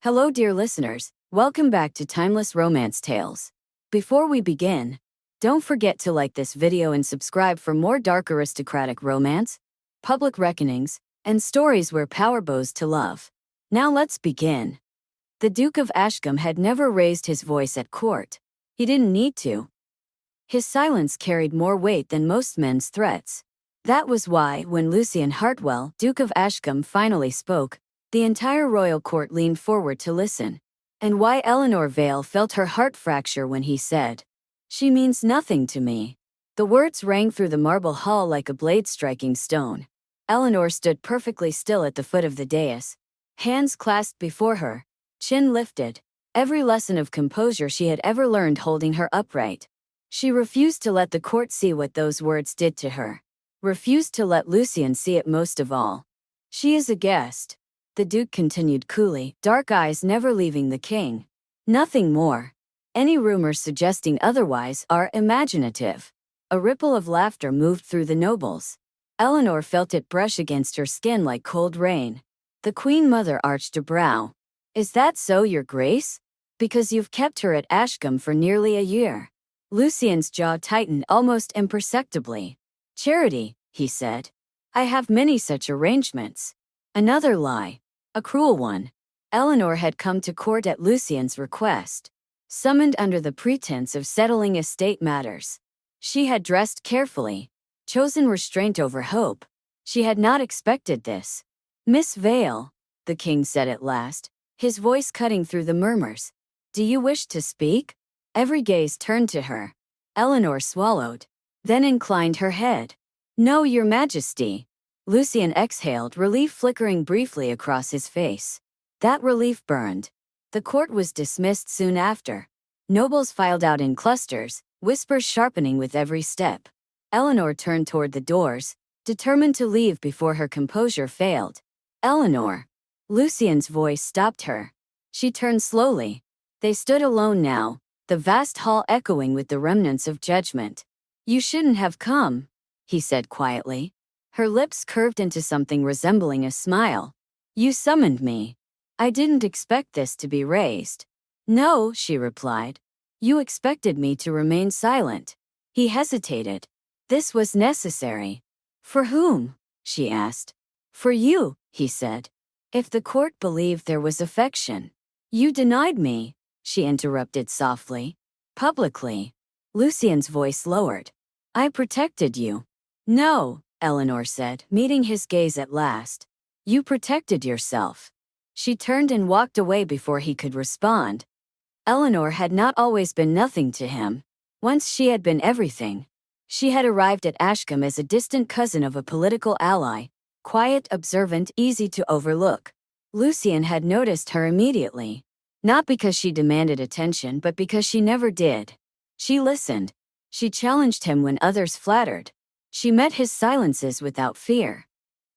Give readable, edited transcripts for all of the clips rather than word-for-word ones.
Hello, dear listeners. Welcome back to Timeless Romance Tales. Before we begin, don't forget to like this video and subscribe for more dark aristocratic romance, public reckonings, and stories where power bows to love. Now let's begin. The Duke of Ashcombe had never raised his voice at court. He didn't need to. His silence carried more weight than most men's threats. That was why, when Lucian Hartwell, Duke of Ashcombe, finally spoke, the entire royal court leaned forward to listen. And why Eleanor Vale felt her heart fracture when he said, "She means nothing to me." The words rang through the marble hall like a blade striking stone. Eleanor stood perfectly still at the foot of the dais, hands clasped before her, chin lifted, every lesson of composure she had ever learned holding her upright. She refused to let the court see what those words did to her. Refused to let Lucian see it most of all. "She is a guest," the Duke continued coolly, dark eyes never leaving the king. "Nothing more. Any rumors suggesting otherwise are imaginative." A ripple of laughter moved through the nobles. Eleanor felt it brush against her skin like cold rain. The Queen Mother arched a brow. "Is that so, Your Grace? Because you've kept her at Ashcombe for nearly a year." Lucian's jaw tightened almost imperceptibly. "Charity," he said. "I have many such arrangements." Another lie. A cruel one. Eleanor had come to court at Lucian's request, summoned under the pretense of settling estate matters. She had dressed carefully, chosen restraint over hope. She had not expected this. "Miss Vale," the king said at last, his voice cutting through the murmurs. "Do you wish to speak?" Every gaze turned to her. Eleanor swallowed, then inclined her head. "No, Your Majesty." Lucian exhaled, relief flickering briefly across his face. That relief burned. The court was dismissed soon after. Nobles filed out in clusters, whispers sharpening with every step. Eleanor turned toward the doors, determined to leave before her composure failed. "Eleanor." Lucian's voice stopped her. She turned slowly. They stood alone now, the vast hall echoing with the remnants of judgment. "You shouldn't have come," he said quietly. Her lips curved into something resembling a smile. "You summoned me. I didn't expect this to be raised." "No," she replied. "You expected me to remain silent." He hesitated. "This was necessary." "For whom?" she asked. "For you," he said. "If the court believed there was affection." "You denied me," she interrupted softly. "Publicly." Lucian's voice lowered. "I protected you." "No," Eleanor said, meeting his gaze at last. "You protected yourself." She turned and walked away before he could respond. Eleanor had not always been nothing to him. Once she had been everything. She had arrived at Ashcombe as a distant cousin of a political ally, quiet, observant, easy to overlook. Lucian had noticed her immediately. Not because she demanded attention, but because she never did. She listened. She challenged him when others flattered. She met his silences without fear.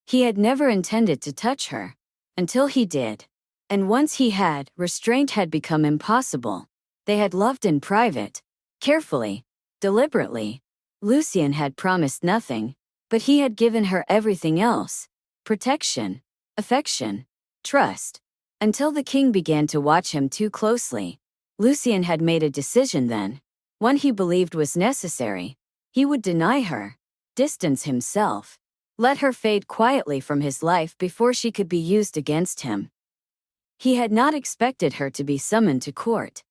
He had never intended to touch her. Until he did. And once he had, restraint had become impossible. They had loved in private. Carefully. Deliberately. Lucian had promised nothing, but he had given her everything else. Protection. Affection. Trust. Until the king began to watch him too closely. Lucian had made a decision then. One he believed was necessary. He would deny her. Distance himself. Let her fade quietly from his life before she could be used against him. He had not expected her to be summoned to court.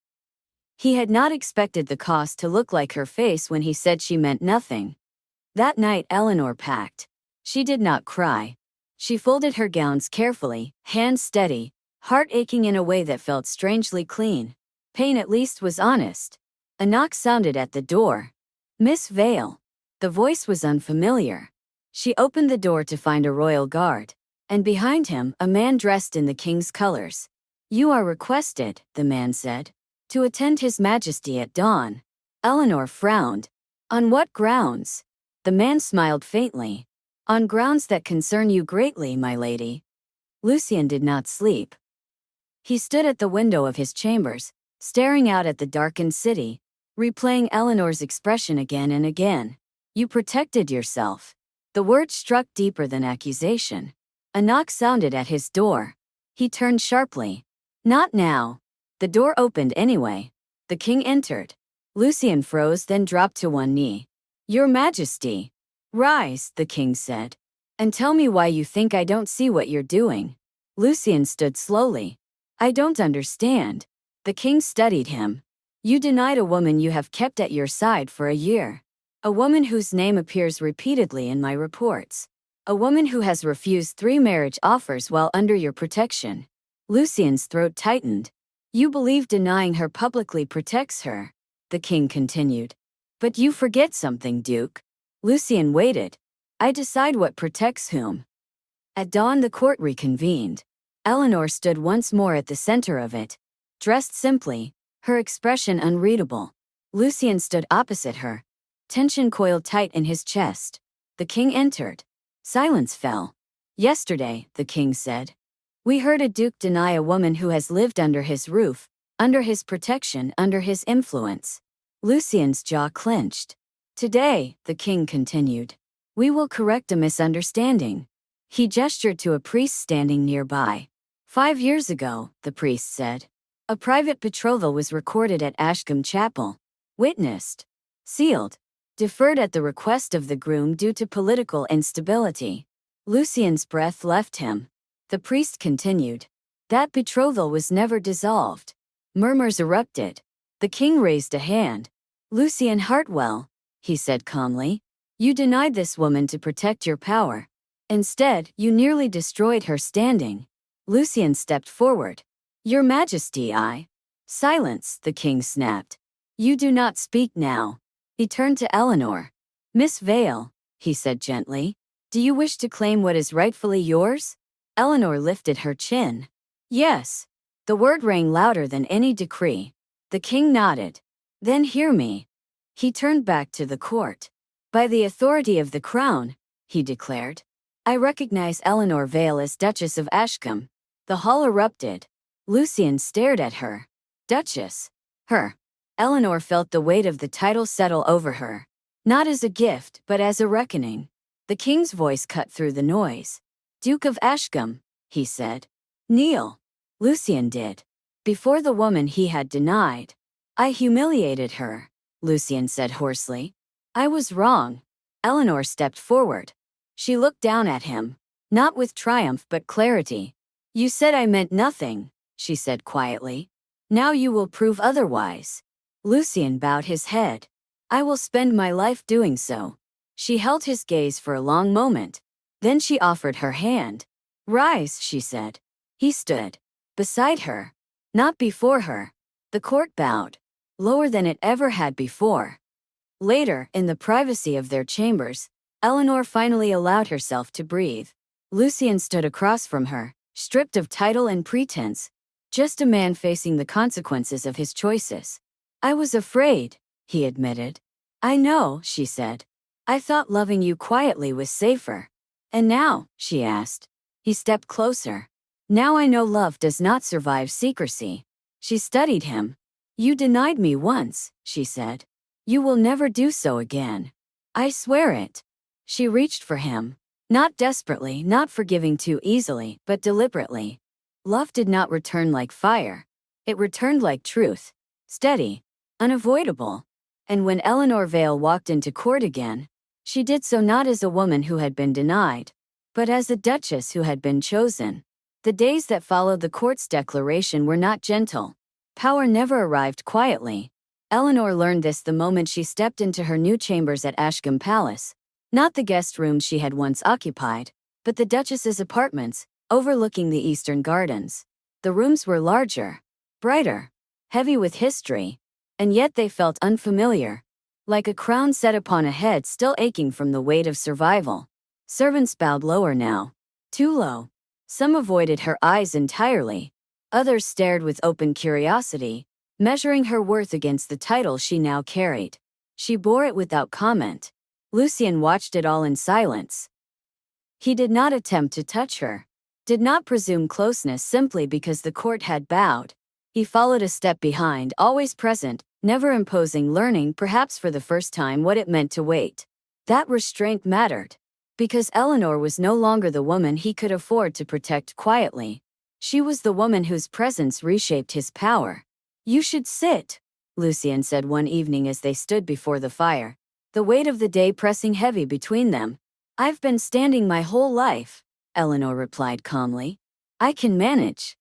He had not expected the cost to look like her face when he said she meant nothing. That night Eleanor packed. She did not cry. She folded her gowns carefully, hands steady, heart aching in a way that felt strangely clean. Pain at least was honest. A knock sounded at the door. "Miss Vale." The voice was unfamiliar. She opened the door to find a royal guard, and behind him, a man dressed in the king's colors. "You are requested," the man said, "to attend His Majesty at dawn." Eleanor frowned. "On what grounds?" The man smiled faintly. "On grounds that concern you greatly, my lady." Lucian did not sleep. He stood at the window of his chambers, staring out at the darkened city, replaying Eleanor's expression again and again. "You protected yourself." The word struck deeper than accusation. A knock sounded at his door. He turned sharply. Not now. The door opened anyway. The king entered. Lucian froze, then dropped to one knee. Your Majesty. Rise, the king said. And tell me why you think I don't see what you're doing. Lucian stood slowly. I don't understand. The king studied him. You denied a woman you have kept at your side for a year. A woman whose name appears repeatedly in my reports. A woman who has refused 3 marriage offers while under your protection. Lucian's throat tightened. You believe denying her publicly protects her, the king continued. But you forget something, Duke. Lucian waited. I decide what protects whom. At dawn the court reconvened. Eleanor stood once more at the center of it, dressed simply, her expression unreadable. Lucian stood opposite her. Tension coiled tight in his chest. The king entered. Silence fell. Yesterday, the king said, we heard a duke deny a woman who has lived under his roof, under his protection, under his influence. Lucian's jaw clenched. Today, the king continued, we will correct a misunderstanding. He gestured to a priest standing nearby. 5 years ago, the priest said, a private betrothal was recorded at Ashcombe Chapel. Witnessed. Sealed. Deferred at the request of the groom due to political instability. Lucian's breath left him. The priest continued. That betrothal was never dissolved. Murmurs erupted. The king raised a hand. Lucian Hartwell, he said calmly, you denied this woman to protect your power. Instead, you nearly destroyed her standing. Lucian stepped forward. Your Majesty, I. Silence, the king snapped. You do not speak now. He turned to Eleanor. Miss Vale, he said gently, do you wish to claim what is rightfully yours? Eleanor lifted her chin. Yes. The word rang louder than any decree. The king nodded. Then hear me. He turned back to the court. By the authority of the crown, he declared, I recognize Eleanor Vale as Duchess of Ashcombe. The hall erupted. Lucian stared at her. Duchess. Her. Eleanor felt the weight of the title settle over her. Not as a gift, but as a reckoning. The king's voice cut through the noise. Duke of Ashcombe, he said. Kneel. Lucian did. Before the woman he had denied. I humiliated her, Lucian said hoarsely. I was wrong. Eleanor stepped forward. She looked down at him. Not with triumph but clarity. You said I meant nothing, she said quietly. Now you will prove otherwise. Lucian bowed his head. I will spend my life doing so. She held his gaze for a long moment. Then she offered her hand. Rise, she said. He stood. Beside her. Not before her. The court bowed. Lower than it ever had before. Later, in the privacy of their chambers, Eleanor finally allowed herself to breathe. Lucian stood across from her, stripped of title and pretense. Just a man facing the consequences of his choices. I was afraid, he admitted. I know, she said. I thought loving you quietly was safer. And now, she asked. He stepped closer. Now I know love does not survive secrecy. She studied him. You denied me once, she said. You will never do so again. I swear it. She reached for him. Not desperately, not forgiving too easily, but deliberately. Love did not return like fire. It returned like truth. Steady. Unavoidable. And when Eleanor Vale walked into court again, she did so not as a woman who had been denied, but as a duchess who had been chosen. The days that followed the court's declaration were not gentle. Power never arrived quietly. Eleanor learned this the moment she stepped into her new chambers at Ashcombe Palace. Not the guest room she had once occupied, but the Duchess's apartments, overlooking the eastern gardens. The rooms were larger, brighter, heavy with history, and yet they felt unfamiliar, like a crown set upon a head still aching from the weight of survival. Servants bowed lower now. Too low. Some avoided her eyes entirely. Others stared with open curiosity, measuring her worth against the title she now carried. She bore it without comment. Lucian watched it all in silence. He did not attempt to touch her, did not presume closeness simply because the court had bowed. He followed a step behind, always present, never imposing, learning perhaps for the first time what it meant to wait. That restraint mattered. Because Eleanor was no longer the woman he could afford to protect quietly. She was the woman whose presence reshaped his power. "You should sit," Lucian said one evening as they stood before the fire, the weight of the day pressing heavy between them. "I've been standing my whole life," Eleanor replied calmly. "I can manage."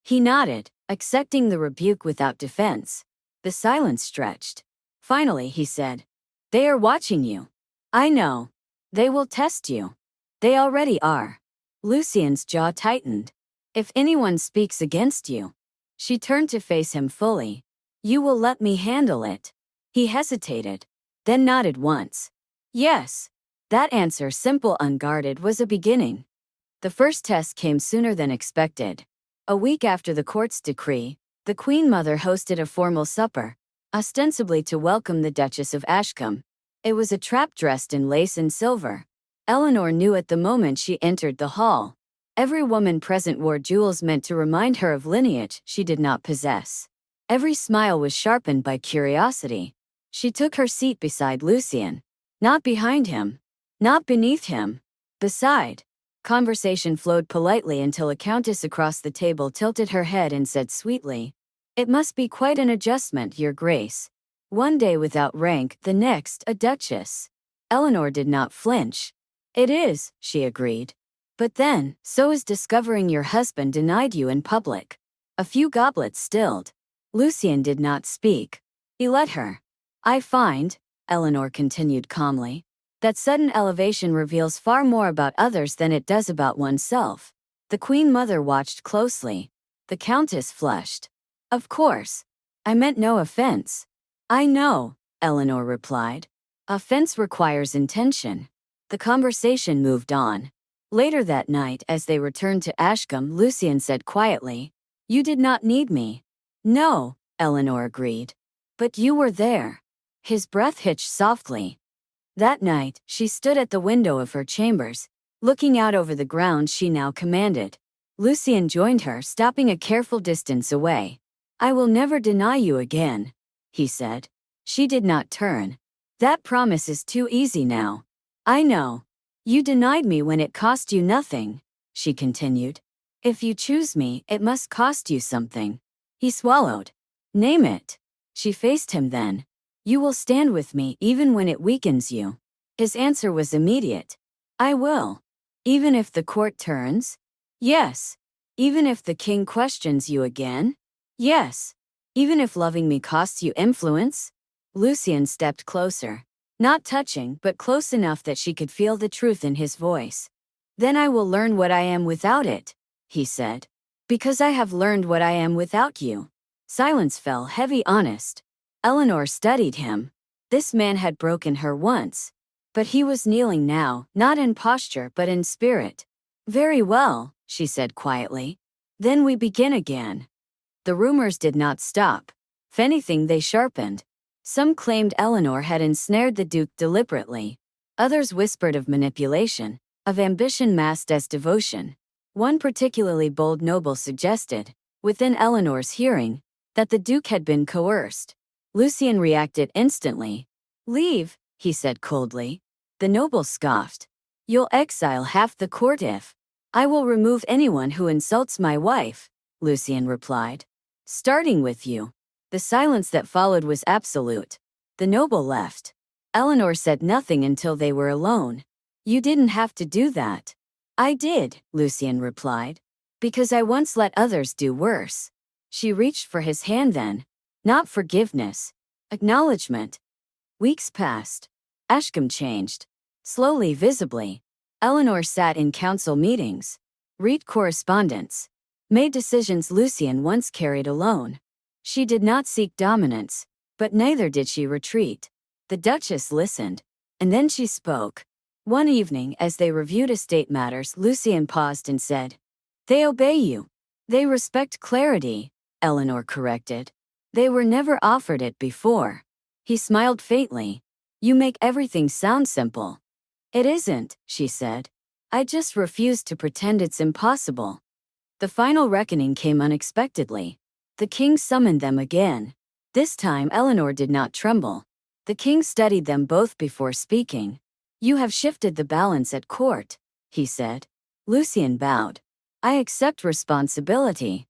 He nodded, accepting the rebuke without defense. The silence stretched. Finally, he said, "They are watching you. I know. They will test you. They already are." Lucian's jaw tightened. "If anyone speaks against you." She turned to face him fully. "You will let me handle it?" He hesitated, then nodded once. "Yes." That answer, simple, unguarded, was a beginning. The first test came sooner than expected. A week after the court's decree, the Queen Mother hosted a formal supper, ostensibly to welcome the Duchess of Ashcombe. It was a trap dressed in lace and silver. Eleanor knew at the moment she entered the hall. Every woman present wore jewels meant to remind her of lineage she did not possess. Every smile was sharpened by curiosity. She took her seat beside Lucian. Not behind him. Not beneath him. Beside. Conversation flowed politely until a countess across the table tilted her head and said sweetly, "It must be quite an adjustment, Your Grace. One day without rank, the next a duchess." Eleanor did not flinch. "It is," she agreed. "But then, so is discovering your husband denied you in public." A few goblets stilled. Lucian did not speak. He let her. "I find," Eleanor continued calmly, "that sudden elevation reveals far more about others than it does about oneself." The Queen Mother watched closely. The Countess flushed. "Of course. I meant no offense." "I know," Eleanor replied. "Offense requires intention." The conversation moved on. Later that night, as they returned to Ashcombe, Lucian said quietly, "You did not need me." "No," Eleanor agreed. "But you were there." His breath hitched softly. That night, she stood at the window of her chambers, looking out over the ground she now commanded. Lucian joined her, stopping a careful distance away. "I will never deny you again," he said. She did not turn. "That promise is too easy now." "I know. You denied me when it cost you nothing," she continued. "If you choose me, it must cost you something." He swallowed. "Name it." She faced him then. "You will stand with me even when it weakens you." His answer was immediate. "I will." "Even if the court turns?" "Yes." "Even if the king questions you again?" "Yes." "Even if loving me costs you influence?" Lucian stepped closer. Not touching, but close enough that she could feel the truth in his voice. "Then I will learn what I am without it," he said. "Because I have learned what I am without you." Silence fell heavy, honest. Eleanor studied him. This man had broken her once. But he was kneeling now, not in posture but in spirit. "Very well," she said quietly. "Then we begin again." The rumors did not stop. If anything, they sharpened. Some claimed Eleanor had ensnared the Duke deliberately. Others whispered of manipulation, of ambition masked as devotion. One particularly bold noble suggested, within Eleanor's hearing, that the Duke had been coerced. Lucian reacted instantly. "Leave," he said coldly. The noble scoffed. "You'll exile half the court if." "I will remove anyone who insults my wife," Lucian replied. "Starting with you." The silence that followed was absolute. The noble left. Eleanor said nothing until they were alone. "You didn't have to do that." "I did," Lucian replied. "Because I once let others do worse." She reached for his hand then. Not forgiveness. Acknowledgement. Weeks passed. Ashcombe changed. Slowly, visibly. Eleanor sat in council meetings. Read correspondence. Made decisions Lucian once carried alone. She did not seek dominance, but neither did she retreat. The Duchess listened, and then she spoke. One evening, as they reviewed estate matters, Lucian paused and said, "They obey you. They respect clarity," Eleanor corrected. "They were never offered it before." He smiled faintly. "You make everything sound simple." "It isn't," she said. "I just refuse to pretend it's impossible." The final reckoning came unexpectedly. The king summoned them again. This time Eleanor did not tremble. The king studied them both before speaking. "You have shifted the balance at court," he said. Lucian bowed. I accept responsibility.